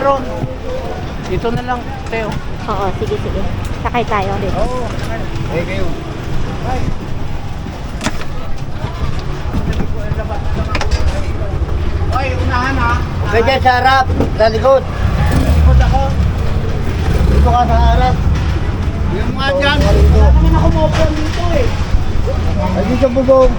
ron. Dito na lang, Teo. Oo, sige. Sakay tayo ulit. Oo. Ay, kayo. Ay. Ay, unahan ha. Okay dyan sa harap, sa likod. Likod ako. Dito ka sa harap. Yung mga dyan. Wala naman ako maupuan dito eh. Ay, dito bubong.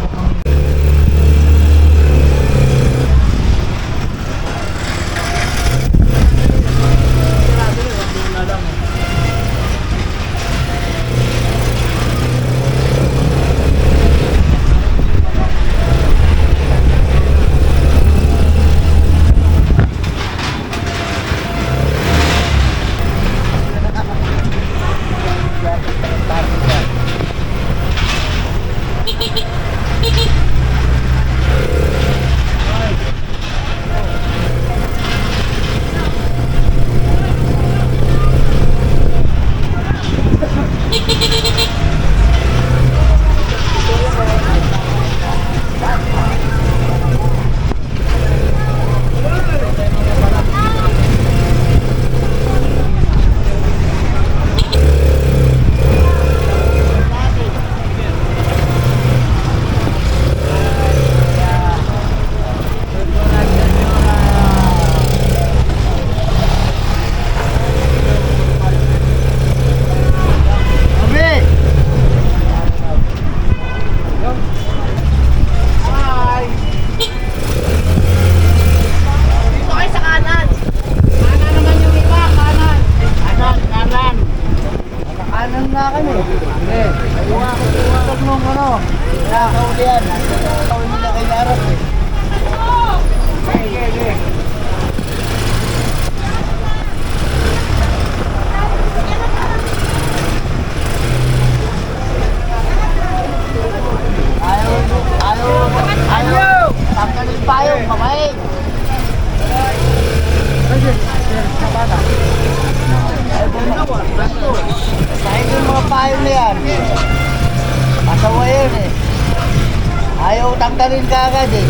Ayaw tanggalin ka agad eh.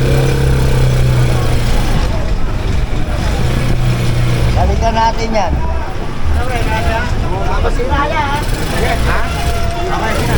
Balikan natin yan. Okay, kaya. Mapasira yan. Okay, ha? Okay, sina.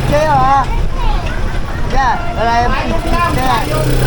Kayo ha? Yan, wala yung pizza.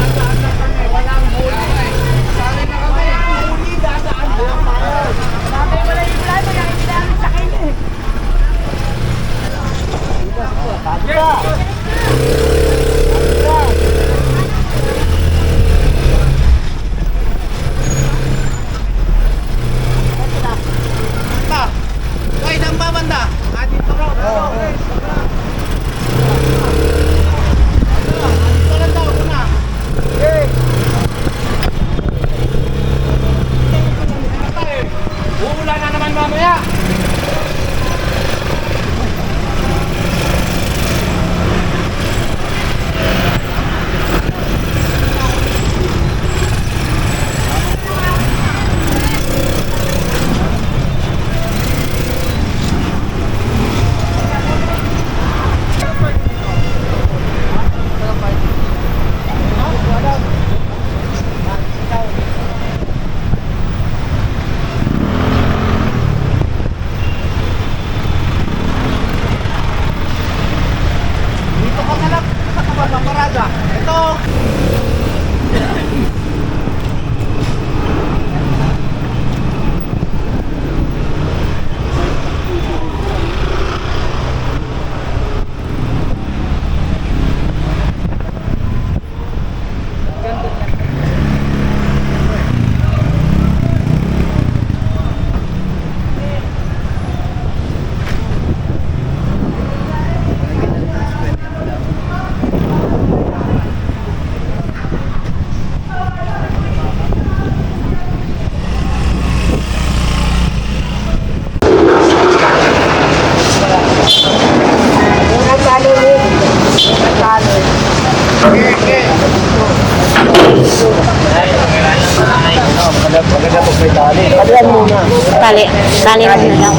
Tali. Talihan muna. Tali mo na lang.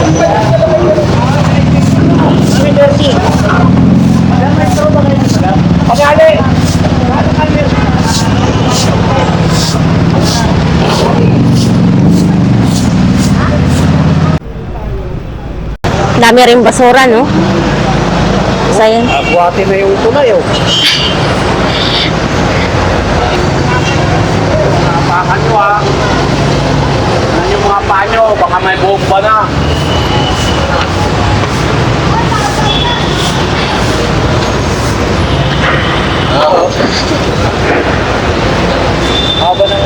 Pagkali! Dami rin basura, no? Sayang. Buhati na yung tulay, oh. Pakan nyo ha. Yan yung mga panyo, baka may bomba na. Haba ng...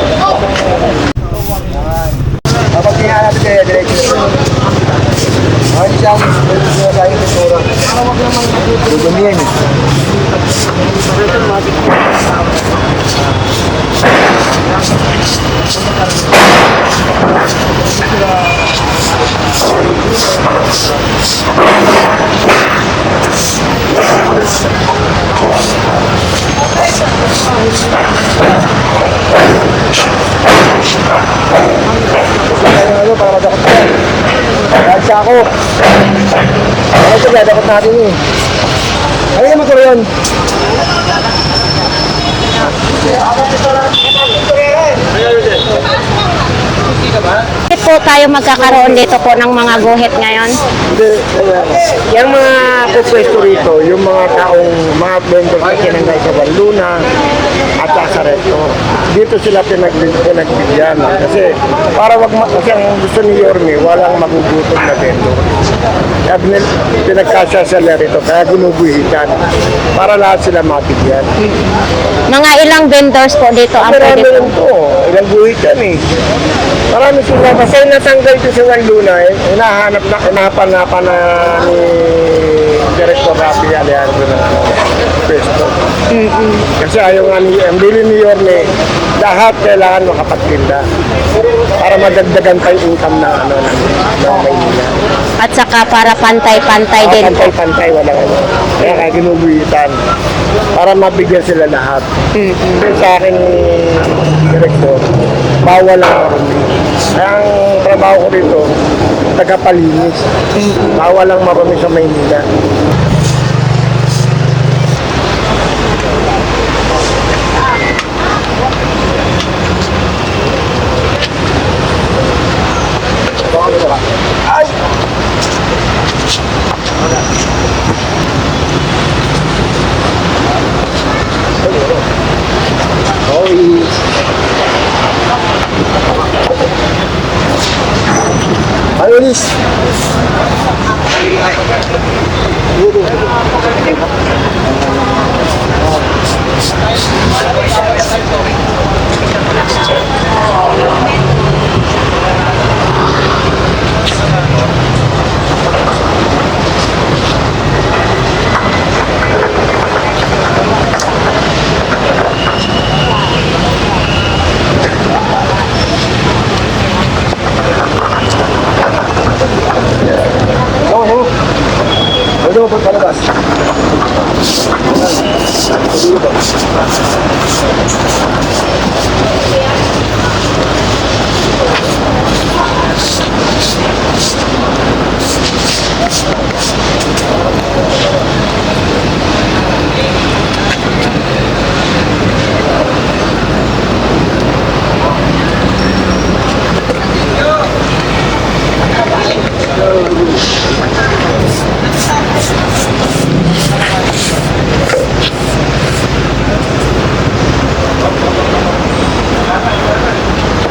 Kapag tingnan natin kaya diretso. Ay, siyang meron tayo ng tura. Dudumihin. Ano, para madakot ka. Kahit siya ako. Ano ito, dadakot natin eh. Ano yung motor yun? Bakit po tayo magkakaroon dito po ng mga guhit ngayon? Hindi, yung mga pupwesto rito, yung mga taong, mga vendors na kinangay sa Luna at sa Resto, dito sila pinagbigyan. Kasi para kasi ang gusto ni Yorme, walang magugutom na vendor. Kaya pinagkasya sila rito, kaya ginuguhitan para lahat sila mabigyan. Mga ilang vendors po dito ang Marami pwede rin po, ilang guhitan eh. Marami sila, kasi natanggal ko sa Luna eh, hinahanap na ni Director Rafi Alejandro na pwesto. Kasi ayaw nga ang bili ni Yorme, lahat kailangan makapagtinda para madagdagan pa yung income na ng Maynila. At saka para pantay-pantay din po. Pantay-pantay, walang ano. Kaya ginubuhitan para mabigyan sila lahat. Sa akin, Director, bawal ang marumi. Kaya ang trabaho ko dito, tagapalinis. Bawal ang marumi sa Maynila. Ay! Oy! Ayonis! Pwede mo palabas.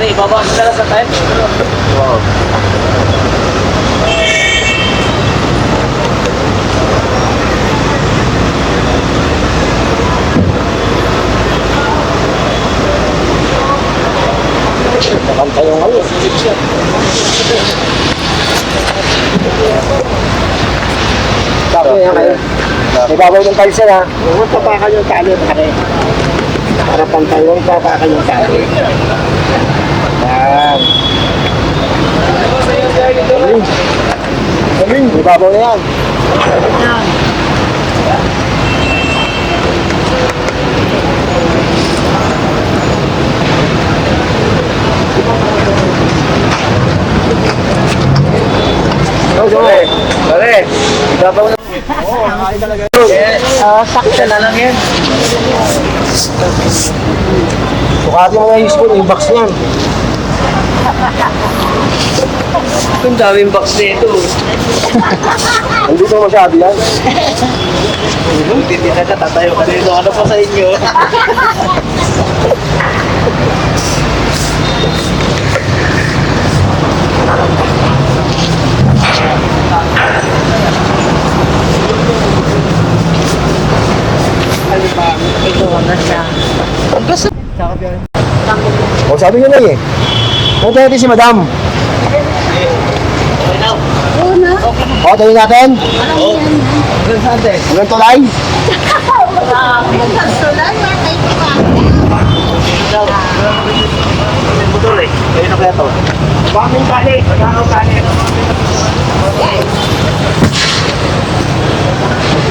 Ibaba sila sa tent. Wow. Nakanta yung halos. Tapos yan kayo. Ibabaw ng kalsel ha. Huwag papakan yung tali pare. Para pantay yung papakan yung tali. Yan. Galing. Galing. Ibabaw na yan. Pare, ibabaw na. Oo, nakain talaga. Oh, sakto. Na lang yan. Sukatin mo nga yung spoon, yung box niyan. Ang daming box na ito. Hindi ko masyado yan. Hindi na tatayo ka dito. Ano pa sa inyo? Ito na siya. O sabi nyo na eh. Punta natin si Madam. O, tayo natin. Hanggang tulay. Putol eh. Kayo na kaya to? Paming kali. Pagkakaw kali.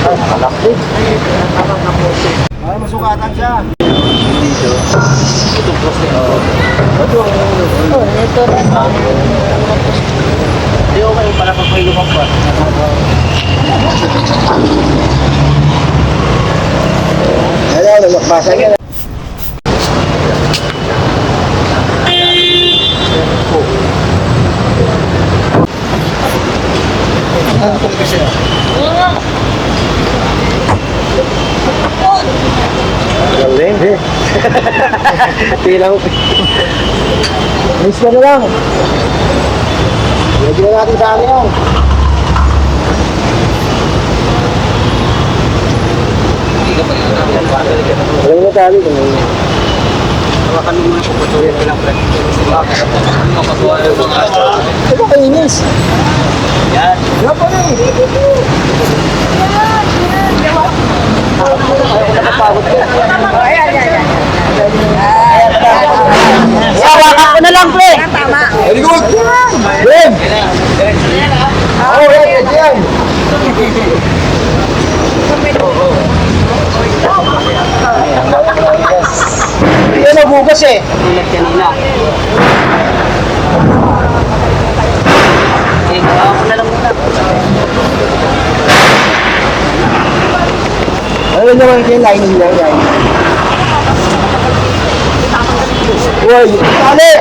Kalakti. Ay, masukatan siya. Oh, ito rin. Hindi ko kayo pala pag may lumampas. Ayan, nagmakbasa niya. Galing. Pilang. Miss ka na lang. Lagi na natin sa akin yan. Walang na tali. Hawakan mo muna kung patuloy ka lang. Ito kainis. Yan. Yan pa na eh. Hawakan ko na lang, pre. Very good. Ben. Oo, yan. Yan nabugas eh. Tulad kanina. Eh, hawakan ko na lang muna. Ano naman yung lining niya? Uy, tali!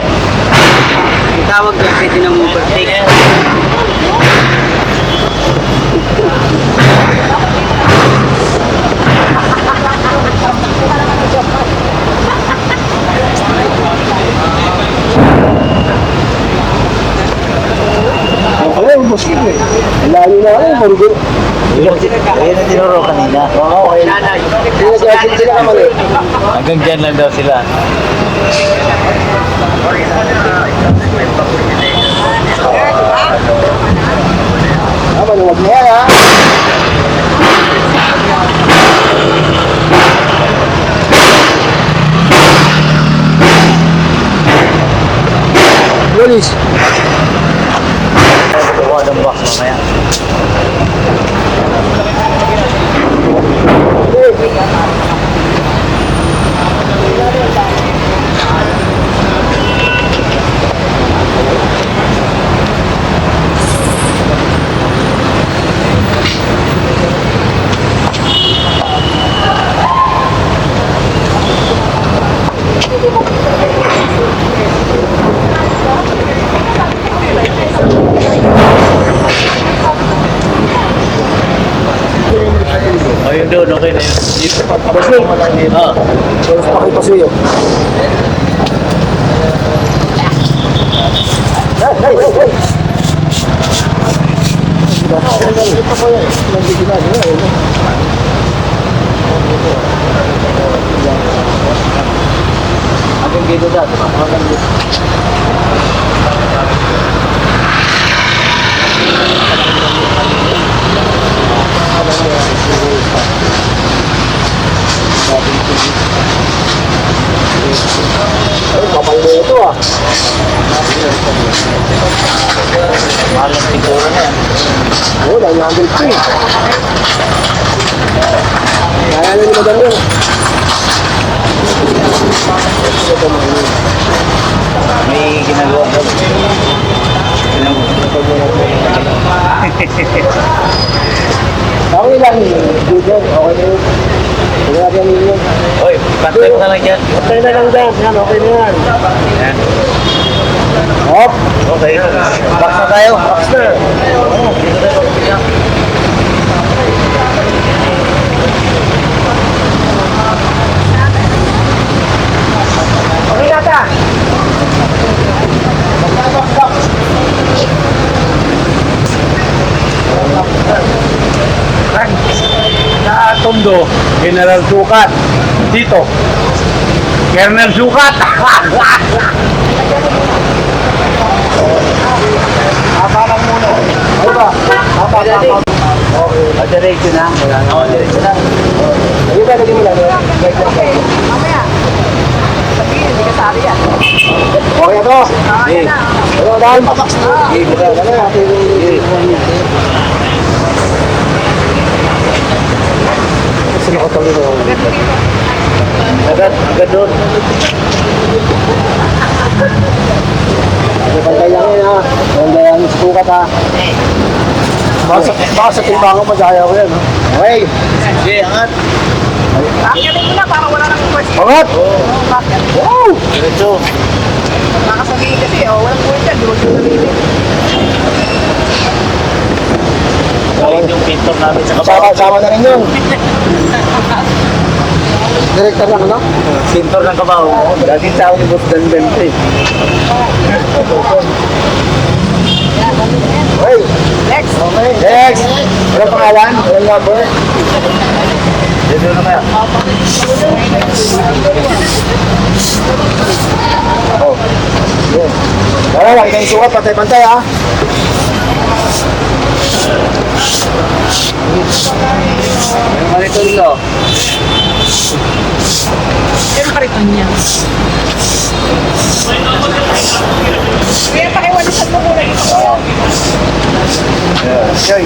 Tawag niya, pwede na move take. Ay, ubos ko eh. Lalo na ako, marugo. Ayun ang tinuro kanina. Oo, okay. Sinasasin sila naman eh. Hanggang dyan lang daw sila. Manuwag na yan ha. Lulis. Kuha ng box mamaya. Ayun doon, okay na yun. Bossing. Ah. Terus pakai pasuyo. Hey. Hanggang dito dati. Hanggang dito. Ay, kapal na ito ah. Mahal ang siguro na yan. Oo, 900 eh. Kaya na ni Madam yun. May ginagawa daw. Patay pa lang yan. Patay na lang dyan. Yan, okay na yan. Hop. Okay. Box na tayo. Box na. Dito tayo. Okay na ta. Sa Tondo, General Sukat. Dito, Colonel Sukat. Haba lang muna. Ano ba? Haba. Okay. Diretso na. Oo, diretso na. Hindi ba lagyan mo lang? Okay ito. Ano dahil? Sino ko tuloy mo? Agad doon. Pantay lang yan ha. Pantay lang yung sukat ha. Baka sa timbangan masaya ko yan ha. Okay. Sige, angat. Bakyanin mo na para wala nang question. Angat! Bakit? Wow! Diretso. Nakasabihin kasi, walang question. Di ba sabihin? Gawin yung pintor namin sa kabaw. Sama na rin yun. Director lang ano? Pintor ng kabaw. Dati sa ako ni Boss Dan Bente. Okay. Next. Okay. Next. Walang pangalan? Walang number? Dito na kaya. Oh. Yun. Wala lang. Ikaw yung sukat. Pantay-pantay ha. Yung manitul ko. Yan pa rin niya. Kaya pakiwalisan mo muna ito ko. Okay.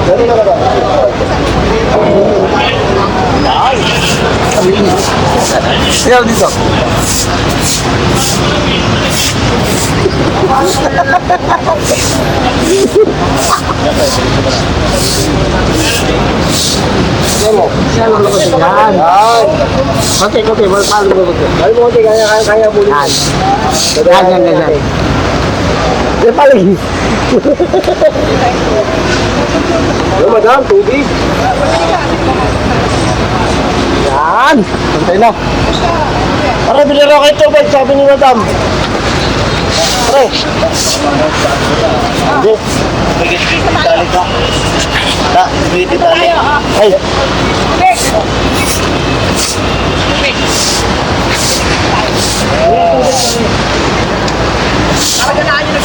Ganun na ba? Siyaw dito. Siyaw lang kasi yan. Konti. Paano mo konti? Paano mo konti? Kaya bulit. Yan. Yan paling. Yo, madam, tubig. Yan. Pantay na. Pare, bilaro kayo tubig, sabi ni madam. Pare. Hindi. Bigit tali ka. Ta, bigit tali. Ay. Para ganaan nyo na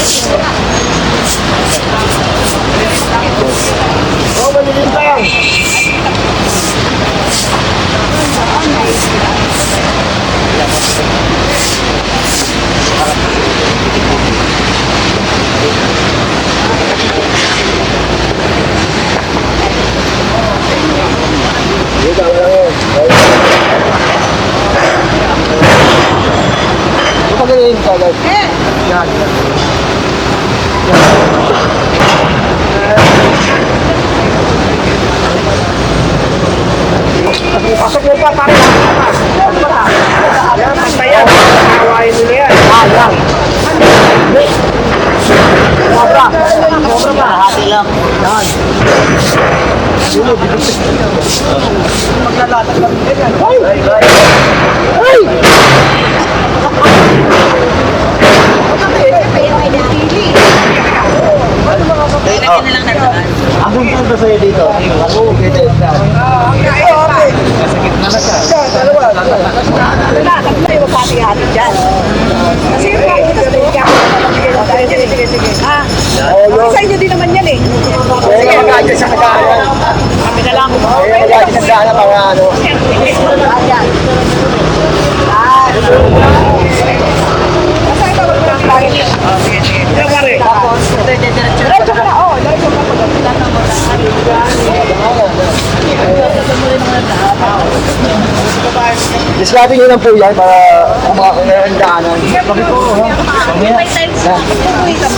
Oh, malilintang. Pagaling ka agad. Yan. Pasok mo pa, pare. Yan, pantayan. Kawain nila yan. Yan. Sobra. Sobra ba? Hati lang. Yan. maglalatag lang din yan. Ay! Anong punta sa'yo dito? Ako, kita yun ka. Sa inyo din naman yan eh. Kaya mag-adjust sa kagana. Kami na lang. Kaya mag-adjust sa kagana para ano. Basta ito, wag mo lang lagi. Tapos, diretso ka na. Oo, diretso ka na. Diskarte nyo lang po yan para kumakakang ang daanan. Bakit po? May times. Wait, ang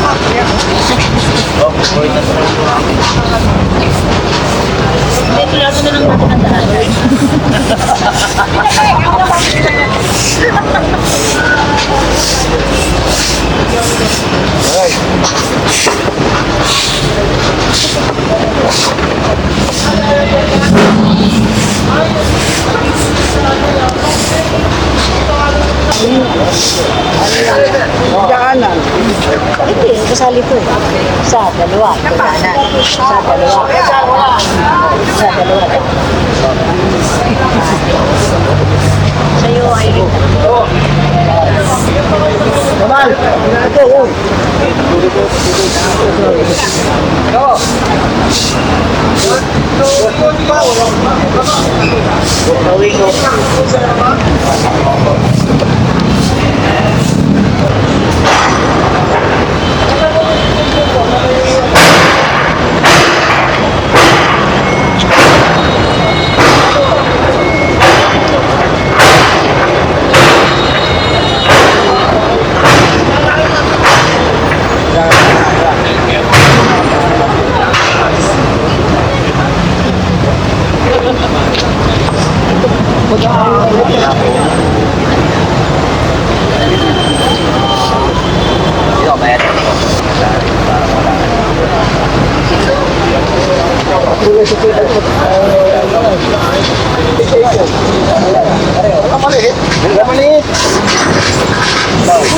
Oh, wait na. Daanan. Hindi, kasali ko. Sa dalawa. Sa dalawa. Sa dalawa. Sa'yo ay Kamal, ito, uy. Maliit. Maliit.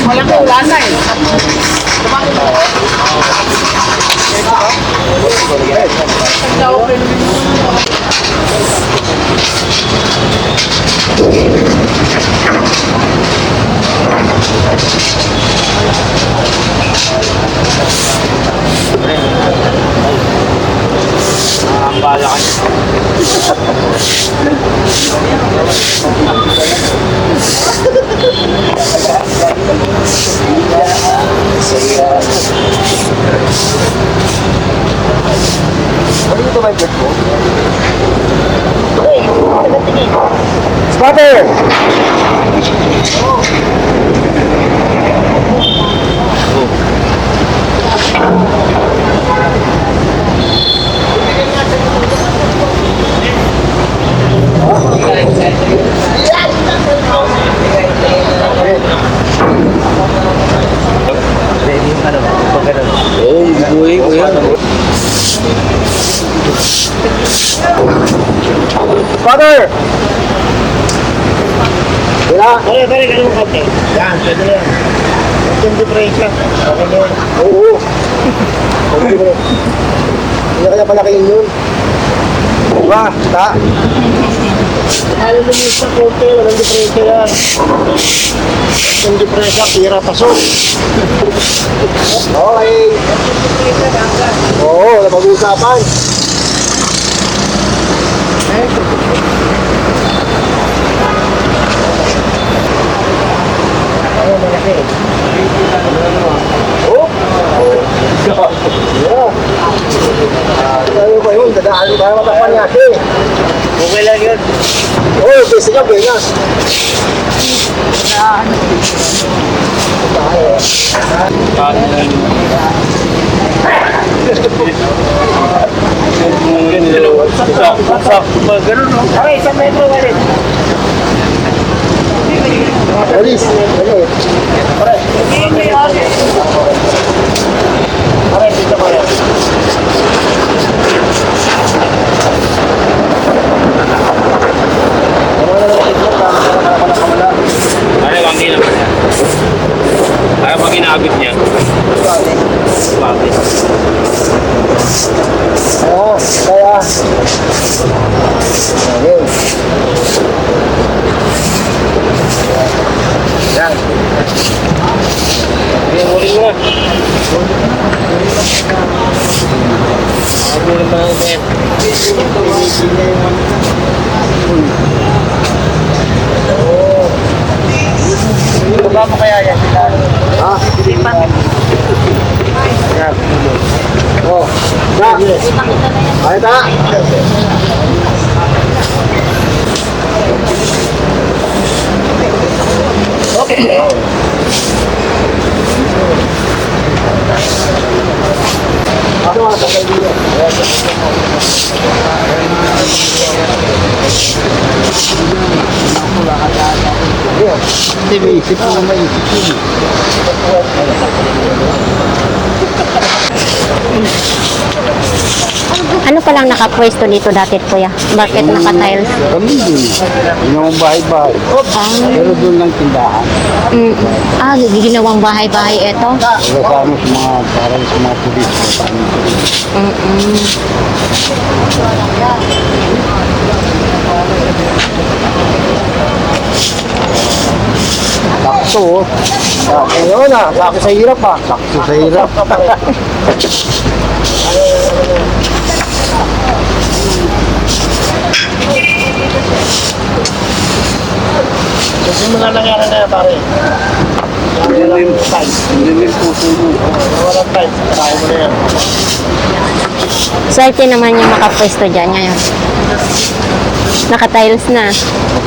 Malaki, wala na eh. Ano ito ba yung bird ko? Spotter! Spotter! Wala. Pare, ganun mo konti. Yan, pwede na yan. Yung difference lang. Okay na yan. Oo. Okay na. Hindi kaya palakihin yun. Diba? Ta? Alam mo yung sa konti, walang difference yan. Yung difference lang, tira pasok. Okay. Oo, wala mag-uusapan. Ano malaki? Oh! Yeah. Tayo ba yun? Dadaan tayo matakpan natin. Okay lang yun. Oo, basic ka, Vegas. Ganun, no? Okay, 1 metro ulit. Polis, ano eh? Pare, pare, dito pa rin. Ano bang hindi naman yan? Kaya pag inaabot niya. Bakit? Oo, kaya. Okay. Yan. Ayan, huli mo na. Huli mo na, Ben. Baba mo kaya yan? Ha? Hindi pa. Ayan. Oh, na. Ay, ta. Okay. Ano ang sasabihin? Hindi, may isip mo maisip yun. Ano palang nakapwesto dito dati, kuya? Bakit naka-tiles? Kami din. Yung bahay-bahay. Pero doon lang tindahan. Ginawang bahay-bahay ito? Kasama sa mga, parang sa mga pulis. Sakto, oh. Sakto na. Sakto sa hirap, pa. Sakto sa hirap. Kasi mo na nangyari na yan, pare. Walang time. Hindi yung puso mo. Walang time. Kaya mo na yan. Swerte naman yung makapwesto dyan ngayon. Naka-tiles na.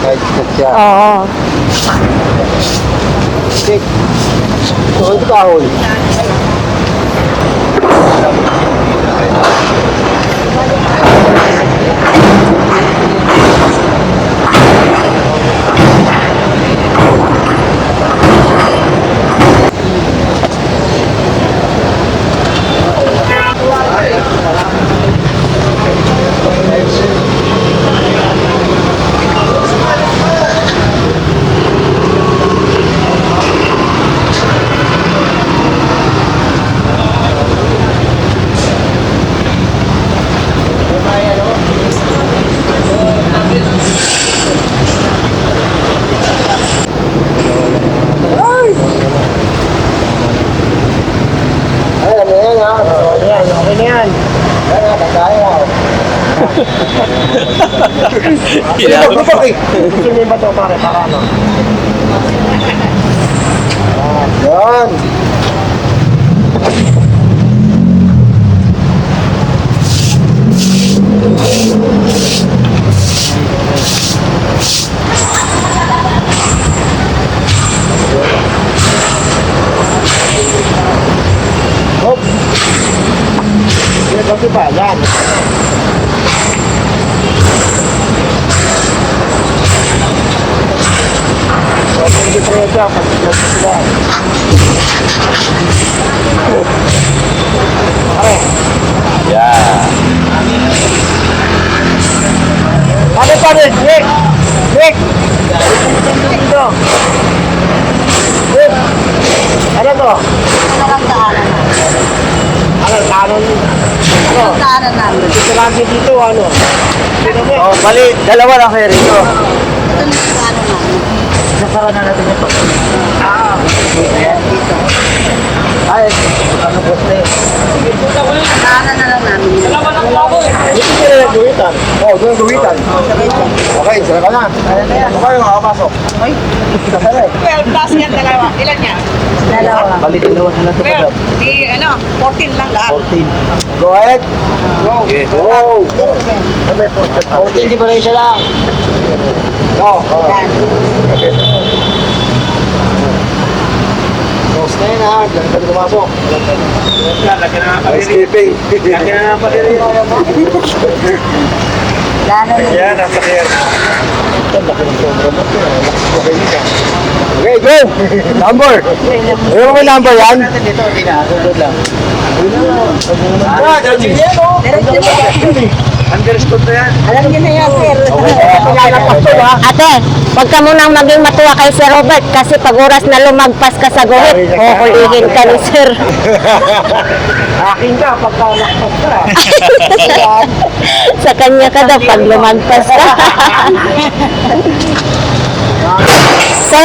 Kahit na siya. Oo. Check. So, ito kahoy. Ay, ano yan, ha? Ayan, okay na yan. Ayan, kagaya. Gusto niyo ba ito, pare? Para ano? Yan. Hop. Yan, kasi pa, yan. Hindi pa yan siya, pag-ilas sila. Pare. Yeah. Pare, Nick! Nick! Dito. Nick! Ano to? Ano, kanon? Ano? Daanan namin. Dito lagi dito, ano? Dito mo. Oh, bali, dalawa lang kayo rito. Ito na yung daanan namin. Sasara na natin ito. Dito. Ay, ano po ito? Daanan na lang namin. Dito sila nagduwitan. Oo, doon nagduwitan. Okay, sila ka na. Okay, makapasok. Ay. Sasara eh. 12 plus yan, dalawa. Ilan yan? Dalawa. Bali, dalawa sila sa 12. Di, 14 lang lahat. 14. Go ahead. Go. Okay. Go. 14 differential lang. Go. Close na yun, ha. Diyan ka pumasok. Skipping. Daanan na. Yan, nasa kaya. Okay, go! Number! Ano mo number yan? Dito, pinasundod lang. Understood na yan. Alam niyo na yan, sir. Ate, huwag ka munang maging matuwa kay Sir Robert kasi pag oras na lumagpas ka sa guhit, kukuligin ka ni Sir. Akin ka, pagka nakpas ka. Sa kanya ka daw pag lumagpas ka. So,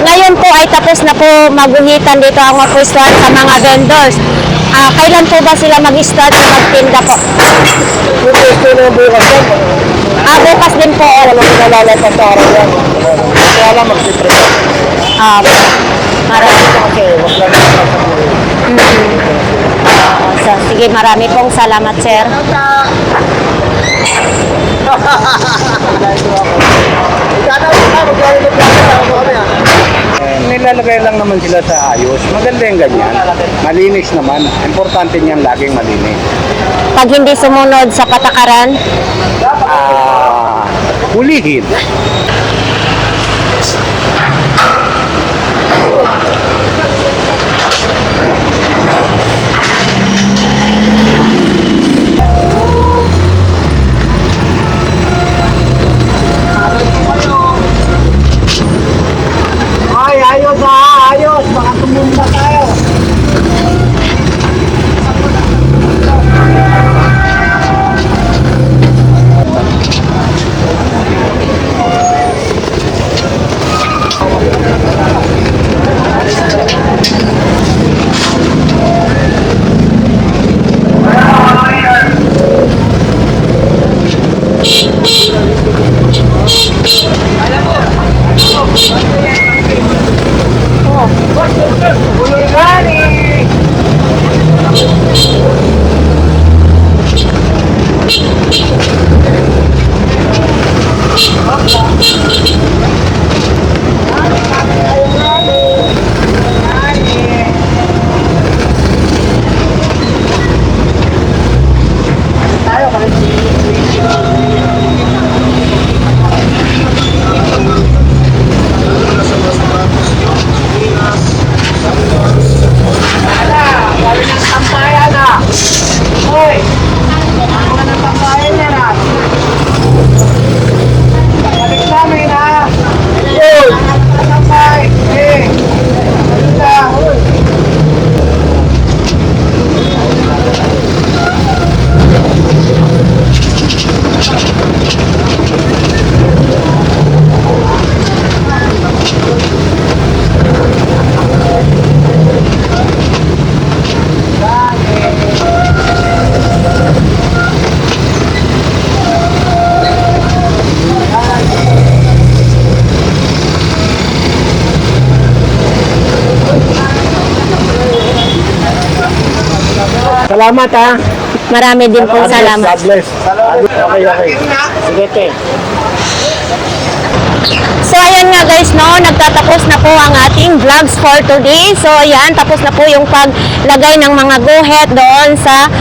ngayon po ay tapos na po maguhitan dito ang mapwestuhan sa mga vendors. Kailan po ba sila mag-start na magtinda po? Gusto na bukas yan. Bukas din po. Walang nalalatas sa araw yan. Kaya lang magsipresa. Marami. Kasi wag lang sa buhay. So, sige, marami pong salamat, sir. Nilalagay lang naman sila sa ayos. Maganda yung ganyan. Malinis naman. Importante niyan laging malinis. Pag hindi sumunod sa patakaran, Hulihin. Salamat ha. Marami din pong salamat. God bless. Okay, okay. Sige, te. So ayan nga guys, no, nagtatapos na po ang ating vlogs for today. So ayan, tapos na po yung paglagay ng mga guhit doon sa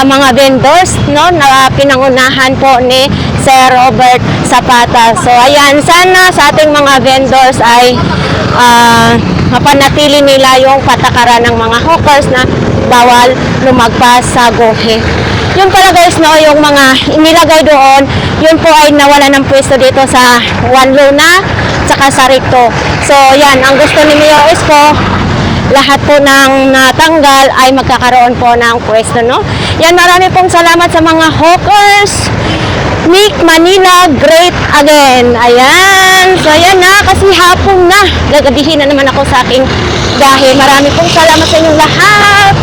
mga vendors, no, na pinangunahan po ni Sir Robert Zapata. So ayan, sana sa ating mga vendors ay mapanatili nila yung patakaran ng mga hawkers na bawal lumagpas sa guhit. Yun pala guys, no, yung mga inilagay doon, yun po ay nawala ng pwesto dito sa Juan Luna, tsaka sa Recto. So, yan, ang gusto ni Mayor Isko, lahat po ng natanggal ay magkakaroon po ng pwesto, no? Yan, marami pong salamat sa mga hawkers. Make Manila great again. Ayan. So, ayan na, kasi hapon na. Gagabihin na naman ako sa aking gahe. Marami pong salamat sa inyong lahat.